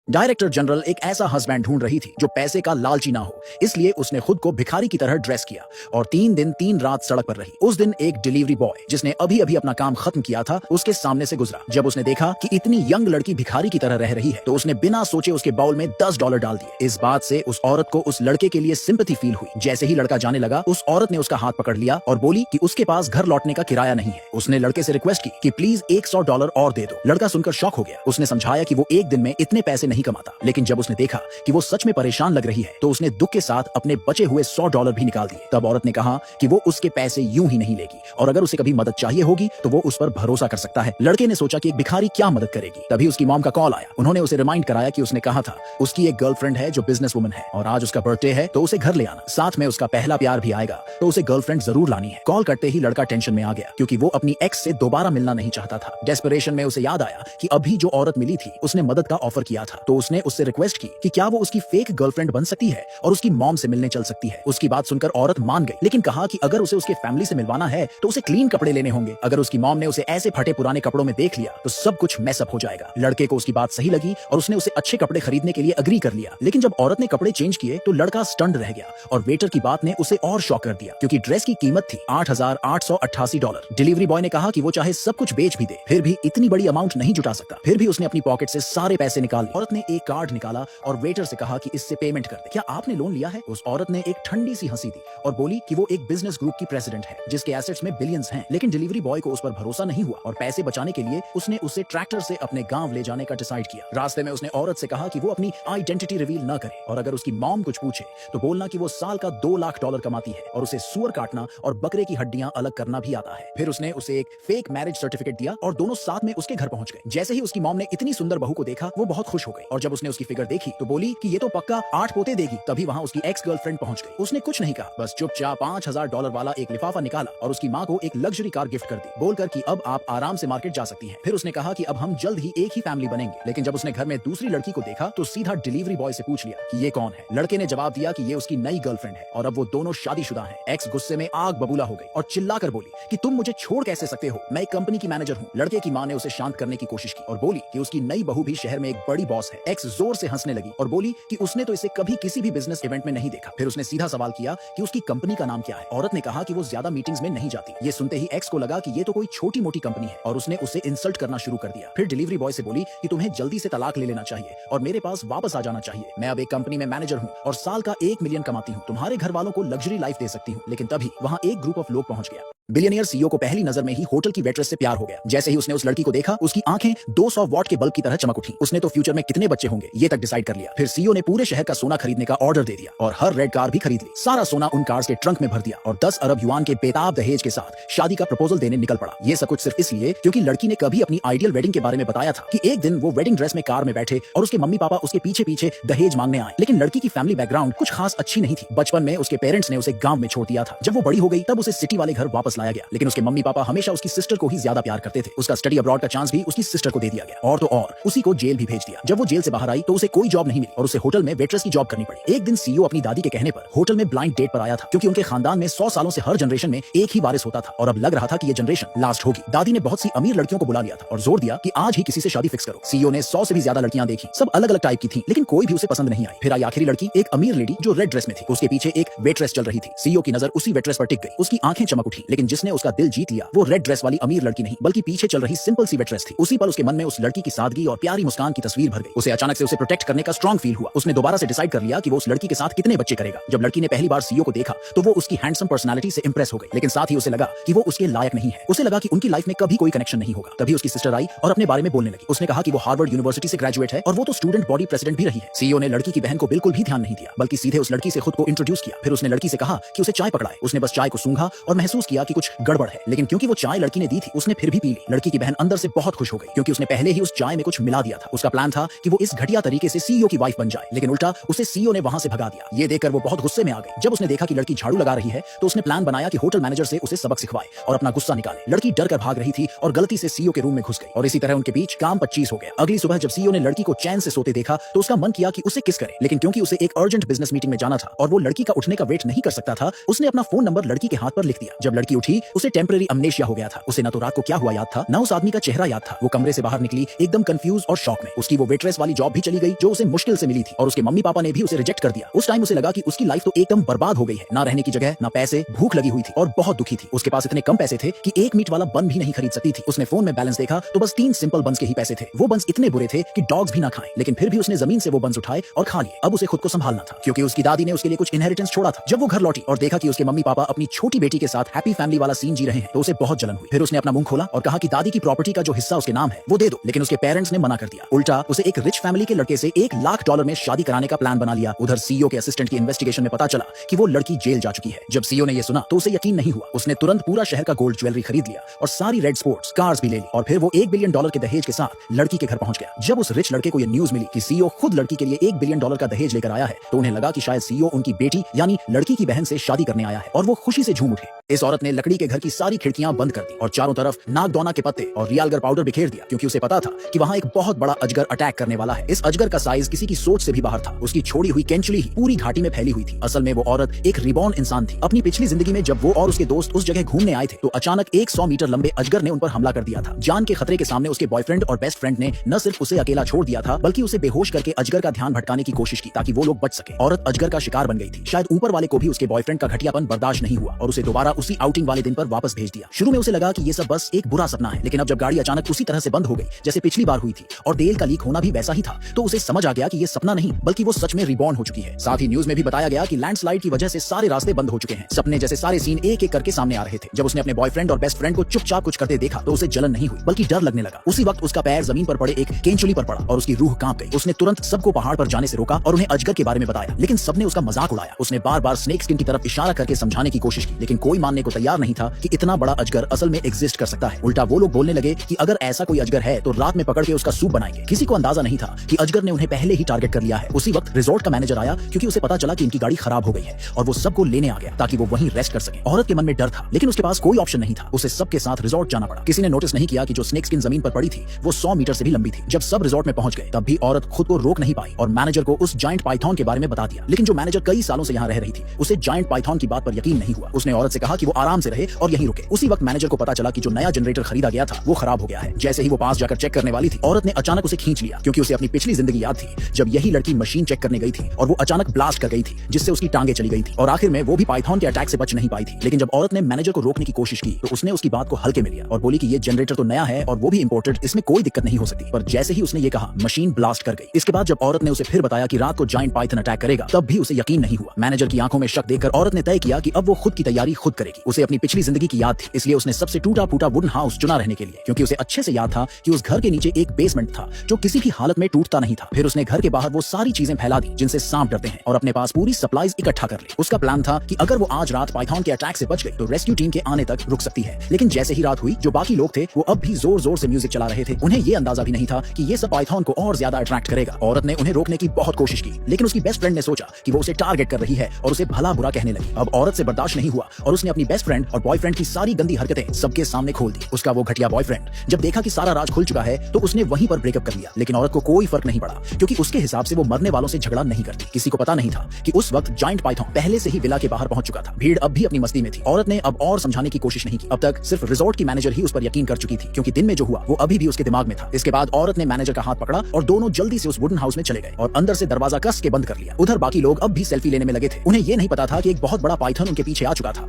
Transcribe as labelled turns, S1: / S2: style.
S1: Director general एक ऐसा husband ढूंढ रही थी जो पैसे का लालची ना हो, इसलिए उसने खुद को भिखारी की तरह ड्रेस किया और 3 दिन 3 रात सड़क पर रही। उस दिन एक डिलीवरी बॉय जिसने अभी अभी अपना काम खत्म किया था उसके सामने से गुजरा। जब उसने देखा कि इतनी यंग लड़की भिखारी की तरह रह रही है तो उसने बिना सोचे उसके बाउल में $10 डाल दिए। इस बात से उस औरत को उस लड़के के लिए सिंपैथी फील हुई। जैसे ही लड़का जाने लगा उस औरत ने उसका हाथ पकड़ लिया और बोली कि उसके पास घर लौटने का किराया नहीं है। उसने लड़के से रिक्वेस्ट की कि प्लीज $100 और दे दो। लड़का सुनकर शॉक हो गया। उसने समझाया कि वो एक दिन में इतने पैसे नहीं कमाता, लेकिन जब उसने देखा कि वो सच में परेशान लग रही है तो उसने दुख के साथ अपने बचे हुए $100 भी निकाल दिए। तब औरत ने कहा कि वो उसके पैसे यूं ही नहीं लेगी और अगर उसे कभी मदद चाहिए होगी तो वो उस पर भरोसा कर सकता है। लड़के ने सोचा कि एक भिखारी क्या मदद करेगी। तभी उसकी मॉम का कॉल आया। उन्होंने उसे रिमाइंड कराया कि उसने कहा था उसकी एक गर्लफ्रेंड है जो बिजनेस वुमन है और आज उसका बर्थडे है तो उसे घर ले आना, साथ में उसका पहला प्यार भी आएगा तो उसे गर्लफ्रेंड जरूर लानी है। कॉल करते ही लड़का टेंशन में आ गया क्योंकि वो अपनी एक्स से दोबारा मिलना नहीं चाहता था। डेस्परेशन में उसे याद आया कि अभी जो औरत मिली थी उसने मदद का ऑफर किया था, तो उसने उससे रिक्वेस्ट की कि क्या वो उसकी फेक गर्लफ्रेंड बन सकती है और उसकी मॉम से मिलने चल सकती है। उसकी बात सुनकर औरत मान गई, लेकिन कहा कि अगर उसे उसके फैमिली से मिलवाना है तो उसे क्लीन कपड़े लेने होंगे। अगर उसकी मॉम ने उसे ऐसे फटे पुराने कपड़ों में देख लिया तो सब कुछ मैसअप हो जाएगा। लड़के को उसकी बात सही लगी और उसने उसे अच्छे कपड़े खरीदने के लिए अग्री कर लिया। लेकिन जब औरत ने कपड़े चेंज किए तो लड़का स्टन्ड रह गया और वेटर की बात ने उसे और शॉक कर दिया क्योंकि ड्रेस की कीमत थी $8,888। डिलीवरी बॉय ने कहा कि वो चाहे सब कुछ बेच भी दे फिर भी इतनी बड़ी अमाउंट नहीं जुटा सकता। फिर भी उसने अपनी पॉकेट से सारे पैसे निकाल लिए। औरत ने एक कार्ड निकाला और वेटर से कहा कि इससे पेमेंट कर दे। क्या आपने लोन लिया है? उस औरत ने एक ठंडी सी हंसी दी और बोली कि वो एक बिजनेस ग्रुप की प्रेसिडेंट है जिसके एसेट्स में बिलियंस हैं। लेकिन डिलीवरी बॉय को उस पर भरोसा नहीं हुआ और पैसे बचाने के लिए उसने उसे ट्रैक्टर से अपने गांव ले जाने का डिसाइड किया। रास्ते में उसने औरत से कहा कि वो अपनी आइडेंटिटी रिवील न करे और अगर उसकी मॉम कुछ पूछे तो बोलना कि वो साल का $2 लाख कमाती है और उसे सूअर काटना और बकरे की हड्डियां अलग करना भी आता है। फिर उसने उसे एक फेक मैरिज सर्टिफिकेट दिया और दोनों साथ में उसके घर पहुंच गए। जैसे ही उसकी मॉम ने इतनी सुंदर बहू को देखा वो बहुत खुश हो गई और जब उसने उसकी फिगर देखी तो बोली कि ये तो पक्का 8 पोते देगी। तभी वहां उसकी एक्स गर्लफ्रेंड पहुंच गई। उसने कुछ नहीं कहा, बस चुपचाप $5,000 वाला एक लिफाफा निकाला और उसकी माँ को एक लग्जरी कार गिफ्ट कर दी, बोलकर कि अब आप आराम से मार्केट जा सकती हैं। फिर उसने कहा कि अब हम जल्द ही एक ही फैमिली बनेंगे। लेकिन जब उसने घर में दूसरी लड़की को देखा तो सीधा डिलीवरी बॉय से पूछ लिया कि ये कौन है। लड़के ने जवाब दिया कि ये उसकी नई गर्लफ्रेंड है और अब वो दोनों शादीशुदा हैं। एक्स गुस्से में आग बबूला हो गई और चिल्लाकर बोली कि तुम मुझे छोड़ कैसे सकते हो, मैं एक कंपनी की मैनेजर हूँ। लड़के की माँ ने उसे शांत करने की कोशिश की और बोली कि उसकी नई बहू भी शहर में एक बड़ी बॉस है। एक्स जोर से हंसने लगी और बोली कि उसने तो इसे कभी किसी भी बिजनेस इवेंट में नहीं देखा। फिर उसने सीधा सवाल किया कि उसकी कंपनी का नाम क्या है। औरत ने कहा कि वो ज्यादा मीटिंग्स में नहीं जाती। ये सुनते ही एक्स को लगा कि ये तो कोई छोटी मोटी कंपनी है और उसने उसे इंसल्ट करना शुरू कर दिया। फिर डिलीवरी बॉय से बोली कि तुम्हें जल्दी से तलाक ले लेना चाहिए और मेरे पास वापस आ जाना चाहिए। मैं अब एक कंपनी में मैनेजर हूँ और साल का 1 मिलियन कमाती हूँ। तुम्हारे घर वालों को लग्जरी लाइफ दे सकती हूँ। लेकिन तभी वहाँ एक ग्रुप ऑफ लोग पहुंच गया। बिलियनियर सीईओ को पहली नजर में ही होटल की वेट्रेस से प्यार हो गया। जैसे ही उसने उस लड़की को देखा उसकी आंखें 200 वॉट के बल्ब की तरह चमक उठी। उसने तो फ्यूचर में कितने बच्चे होंगे ये तक डिसाइड कर लिया। फिर सीईओ ने पूरे शहर का सोना खरीदने का ऑर्डर दे दिया और हर रेड कार भी खरीद ली। सारा सोना उन कार्स के ट्रंक में भर दिया और 10 अरब युआन के बेताब दहेज के साथ शादी का प्रपोजल देने निकल पड़ा। ये सब कुछ सिर्फ इसलिए क्योंकि लड़की ने कभी अपनी आइडियल वेडिंग के बारे में बताया था कि एक दिन वो वेडिंग ड्रेस में कार में बैठे और उसके मम्मी पापा उसके पीछे पीछे दहेज मांगने आए। लेकिन लड़की की फैमिली बैकग्राउंड कुछ खास अच्छी नहीं थी। बचपन में उसके पेरेंट्स ने उसे गांव में छोड़ दिया था। जब वो बड़ी हो गई तब उसे सिटी वाले घर वापस लाया गया। लेकिन उसके मम्मी पापा हमेशा उसकी सिस्टर को ही ज्यादा प्यार करते थे। उसका स्टडी अब्रॉड का चांस भी उसकी सिस्टर को दे दिया गया और तो और उसी को जेल भी भेज दिया। जब वो जेल से बाहर आई तो उसे कोई जॉब नहीं मिली और उसे होटल में वेट्रेस की जॉब करनी पड़ी। एक दिन सीईओ अपनी दादी के कहने पर होटल में ब्लाइंड डेट पर आया था क्योंकि उनके खानदान में 100 सालों से हर जनरेशन में एक ही वारिस होता था और अब लग रहा था कि ये जनरेशन लास्ट होगी। दादी ने बहुत सी अमीर लड़कियों को बुला लिया था और जोर दिया कि आज ही किसी से शादी फिक्स करो। सीईओ ने 100 से भी ज्यादा लड़कियां देखी, सब अलग अलग टाइप की थी, लेकिन कोई भी उसे पसंद नहीं आई। फिर आई आखिरी लड़की, एक अमीर लेडी जो रेड ड्रेस में थी। उसके पीछे एक वेट्रेस चल रही थी। सीईओ की नजर उसी वेट्रेस पर टिक गई। उसकी आंखें चमक उठी, लेकिन जिसने उसका दिल जीत लिया वो रेड ड्रेस वाली अमीर लड़की नहीं बल्कि पीछे चल रही सिंपल सी वेट्रेस थी। उसी पर उसके मन में उस लड़की की सादगी और प्यारी मुस्कान की तस्वीर भर गई। उसे अचानक से उसे प्रोटेक्ट करने का स्ट्रॉन्ग फील हुआ। उसने दोबारा से डिसाइड कर लिया कि वो उस लड़की के साथ कितने बच्चे करेगा। जब लड़की ने पहली बार सीईओ को देखा तो वो उसकी हैंडसम पर्सनालिटी से इंप्रेस हो गई, लेकिन साथ ही उसे लगा कि वो उसके लायक नहीं है। उसे लगा कि उनकी लाइफ में कभी कोई कनेक्शन नहीं होगा। तभी उसकी सिस्टर आई और अपने बारे में बोलने लगी। उसने कहा कि वो हार्वर्ड यूनिवर्सिटी से ग्रेजुएट है और वो तो स्टूडेंट बॉडी प्रेसिडेंट भी रही है। सीईओ ने लड़की की बहन को बिल्कुल भी ध्यान नहीं दिया बल्कि सीधे उस लड़की से खुद को इंट्रोड्यूस किया। फिर उसने लड़की से कहा कि उसे चाय पकड़ाए। उसने बस चाय को सूंघा और महसूस किया कि कुछ गड़बड़ है, लेकिन क्योंकि वो चाय लड़की ने दी थी उसने फिर भी पी ली। लड़की की बहन अंदर से बहुत खुश हो गई क्योंकि उसने पहले ही उस चाय में कुछ मिला दिया था। उसका प्लान था कि वो इस घटिया तरीके से सीईओ की वाइफ बन जाए, लेकिन उल्टा उसे सीईओ ने वहां से भगा दिया। ये देखकर वो बहुत गुस्से में आ गई। जब उसने देखा कि लड़की झाड़ू लगा रही है तो उसने प्लान बनाया कि होटल मैनेजर से उसे सबक सिखवाए और अपना गुस्सा निकाले। लड़की डर कर भाग रही थी और गलती से सीईओ के रूम में घुस गई और इसी तरह उनके बीच काम 25 हो गया। अगली सुबह जब सीईओ ने लड़की को चैन से सोते देखा तो उसका मन किया कि उसे किस करे, लेकिन क्योंकि उसे एक अर्जेंट बिजनेस मीटिंग में जाना था और वो लड़की का उठने का वेट नहीं कर सकता था, उसने अपना फोन नंबर लड़की के हाथ पर लिख दिया। जब लड़की उठी उठी उसे टेम्पररी अमनेशिया हो गया था। उसे न तो रात को क्या हुआ याद था, न उस आदमी का चेहरा याद था। वो कमरे से बाहर निकली एकदम कंफ्यूज और शॉक में। उसकी वो वेट्रेस वाली जॉब भी चली गई जो उसे मुश्किल से मिली थी और उसके मम्मी पापा ने भी उसे रिजेक्ट कर दिया। उस टाइम उसे लगा कि उसकी लाइफ तो एकदम बर्बाद हो गई है, ना रहने की जगह, ना पैसे, भूख लगी हुई थी और बहुत दुखी थी। उसके पास इतने कम पैसे थे कि एक मीट वाला बन भी नहीं खरीद सकती थी। उसने फोन में बैलेंस देखा तो बस 3 सिंपल बंस के ही पैसे थे। वो बंस इतने बुरे थे कि डॉग्स भी ना खाएं, लेकिन फिर भी उसने जमीन से वो बंस उठाए और खा लिए। अब उसे खुद को संभालना था क्योंकि उसकी दादी ने उसके लिए कुछ इनहेरिटेंस छोड़ा था। जब वो घर लौटी और देखा कि उसके मम्मी पापा अपनी छोटी बेटी के साथ हैप्पी फैमिली वाला सीन जी रहे हैं तो उसे बहुत जलन हुई। फिर उसने अपना मुंह खोला और कहा कि दादी की प्रॉपर्टी का जो हिस्सा उसके नाम है वो दे दो, लेकिन उसके पेरेंट्स ने मना कर दिया। उल्टा उसे एक रिच फैमिली के लड़के से $1 लाख में शादी कराने का प्लान बना लिया। उधर सीईओ के असिस्टेंट की इन्वेस्टिगेशन में पता चला कि वो लड़की जेल जा चुकी है। जब सीईओ ने ये सुना तो उसे यकीन नहीं हुआ। उसने तुरंत पूरा शहर का गोल्ड ज्वेलरी खरीद लिया और सारी रेड स्पोर्ट्स कार्स भी ले ली और फिर वो $1 बिलियन के दहेज के साथ लड़की के घर पहुंच गया। जब उस रिच लड़के को ये न्यूज मिली कि सीईओ खुद लड़की के लिए $1 बिलियन का दहेज लेकर आया है तो उन्हें लगा कि शायद सीईओ उनकी बेटी यानी लड़की की बहन से शादी करने आया है और वो खुशी से झूम उठे। इस औरत ने लकड़ी के घर की सारी खिड़कियां बंद कर दी और चारों तरफ नागदौना के पत्ते और रियालगर पाउडर बिखेर दिया क्योंकि उसे पता था कि वहां एक बहुत बड़ा अजगर अटैक करने वाला है। इस अजगर का साइज किसी की सोच से भी बाहर था। उसकी छोड़ी हुई केंचुली ही पूरी घाटी में फैली हुई थी। असल में वो औरत एक रिबॉर्न इंसान थी। अपनी पिछली जिंदगी में जब वो और उसके दोस्त उस जगह घूमने आए थे तो अचानक एक 100 मीटर लंबे अजगर ने उन पर हमला कर दिया था। जान के खतरे के सामने उसके बॉयफ्रेंड और बेस्ट फ्रेंड ने न सिर्फ उसे अकेला छोड़ दिया था बल्कि उसे बेहोश करके अजगर का ध्यान भटकाने की कोशिश की ताकि वो लोग बच सके। औरत अजगर का शिकार बन गई थी। शायद ऊपर वाले को भी उसके बॉयफ्रेंड का घटियापन बर्दाश्त नहीं हुआ और उसे दोबारा उसी आउटिंग वाले दिन पर वापस भेज दिया। शुरू में उसे लगा कि ये सब बस एक बुरा सपना है, लेकिन अब जब गाड़ी अचानक उसी तरह से बंद हो गई जैसे पिछली बार हुई थी और तेल का लीक होना भी वैसा ही था तो उसे समझ आ गया कि ये सपना नहीं बल्कि वो सच में रिबॉर्न हो चुकी है। साथ ही न्यूज में भी बताया गया कि लैंडस्लाइड की वजह से सारे रास्ते बंद हो चुके हैं। सपने जैसे सारे सीन एक एक करके सामने आ रहे थे। जब उसने अपने बॉयफ्रेंड और बेस्ट फ्रेंड को चुपचाप कुछ करते देखा तो उसे जलन नहीं हुई बल्कि डर लगने लगा। उसी वक्त उसका पैर जमीन पर पड़े एक केंचुली पर पड़ा और उसकी रूह कांप गई। उसने तुरंत सबको पहाड़ पर जाने से रोका और उन्हें अजगर के बारे में बताया, लेकिन सबने उसका मजाक उड़ाया। उसने बार बार स्नेक स्किन की तरफ इशारा करके समझाने की कोशिश की, लेकिन कोई मानने को तैयार नहीं था कि इतना बड़ा अजगर असल में एग्जिस्ट कर सकता है। उल्टा वो लोग बोलने लगे कि अगर ऐसा कोई अजगर है तो रात में पकड़ के उसका सूप बनाएंगे। किसी को अंदाजा नहीं था कि अजगर ने उन्हें पहले ही टारगेट कर लिया है। उसी वक्त रिजॉर्ट का मैनेजर आया क्योंकि उसे पता चला कि इनकी गाड़ी खराब हो गई है और वो सबको लेने आ गया ताकि वो वहीं रेस्ट कर सके। औरत के मन में डर था लेकिन उसके पास कोई ऑप्शन नहीं था। उसे सबके साथ रिजॉर्ट जाना पड़ा। किसी ने नोटिस नहीं किया कि जो स्नेक स्किन जमीन पर पड़ी थी वो 100 मीटर से भी लंबी थी। जब सब रिजॉर्ट में पहुंच गए तब भी औरत खुद को रोक नहीं पाई और मैनेजर को उस जायंट पाइथन के बारे में बता दिया। लेकिन जो मैनेजर कई सालों से यहाँ रह रही थी उसे जायंट पाइथन की बात पर यकीन नहीं हुआ। उसने औरत से कहा कि वो आराम से रहे और यहीं रुके। उसी वक्त मैनेजर को पता चला कि जो नया जनरेटर खरीदा गया था वो खराब हो गया है। जैसे ही वो पास जाकर चेक करने वाली थी औरत ने अचानक उसे खींच लिया क्योंकि उसे अपनी पिछली जिंदगी याद थी जब यही लड़की मशीन चेक करने गई थी और वो अचानक ब्लास्ट कर गई थी जिससे उसकी टांगे चली गई थी और आखिर में वो भी पाइथन के अटैक से बच नहीं पाई थी। लेकिन जब औरत ने मैनेजर को रोकने की कोशिश की तो उसने उसकी बात को हल्के में लिया और बोली कि ये जनरेटर तो नया है और वो भी इंपोर्टेड, इसमें कोई दिक्कत नहीं हो सकती। पर जैसे ही उसने ये कहा मशीन ब्लास्ट कर गई। इसके बाद जब औरत ने उसे फिर बताया कि रात को जायंट पाइथन अटैक करेगा तब भी उसे यकीन नहीं हुआ। मैनेजर की आंखों में शक देखकर औरत ने तय किया कि अब वो खुद की तैयारी खुद करेगी। उसे अपनी पिछली जिंदगी की याद थी इसलिए उसने सबसे टूटा फूटा वुडन हाउस चुना रहने के लिए क्योंकि उसे अच्छे से याद था कि उस घर के नीचे एक बेसमेंट था जो किसी की हालत में टूटता नहीं था। फिर उसने घर के बाहर वो सारी चीजें फैला दी जिनसे सांप डरते हैं और अपने पास पूरी सप्लाईज इकट्ठा कर ली। उसका प्लान था कि अगर वो आज रात पाइथन के अटैक से बच गई तो रेस्क्यू टीम के आने तक रुक सकती है। लेकिन जैसे ही रात हुई जो बाकी लोग थे वो अब भी जोर जोर से म्यूजिक चला रहे थे। उन्हें ये अंदाजा भी नहीं था कि ये सब पाइथन को और ज्यादा अट्रैक्ट करेगा। औरत ने उन्हें रोकने की बहुत कोशिश की लेकिन उसकी बेस्ट फ्रेंड ने सोचा कि वो उसे टारगेट कर रही है और उसे भला बुरा कहने लगी। अब औरत से बर्दाश्त नहीं हुआ और उसने अपनी बेस्ट फ्रेंड और बॉयफ्रेंड की सारी गंदी हरकतें सबके सामने खोल दी। उसका वो घटिया बॉयफ्रेंड जब देखा कि सारा राज खुल चुका है तो उसने वहीं पर ब्रेकअप कर लिया। लेकिन औरत को कोई फर्क नहीं पड़ा क्योंकि उसके हिसाब से वो मरने वालों से झगड़ा नहीं करती। किसी को पता नहीं था कि उस वक्त जायंट पाइथन पहले से ही विला के बाहर पहुंच चुका था। भीड़ अब भी अपनी मस्ती में थी। औरत ने अब और समझाने की कोशिश नहीं की। अब तक सिर्फ रिजॉर्ट की मैनेजर ही उस पर यकीन कर चुकी थी क्योंकि दिन में जो हुआ वो अभी भी उसके दिमाग में था। इसके बाद औरत ने मैनेजर का हाथ पकड़ा और दोनों जल्दी से उस वुडन हाउस में चले गए और अंदर से दरवाजा कस के बंद कर लिया। उधर बाकी लोग अब भी सेल्फी लेने में लगे थे। उन्हें ये नहीं पता था कि एक बहुत बड़ा पाइथन उनके पीछे आ चुका था।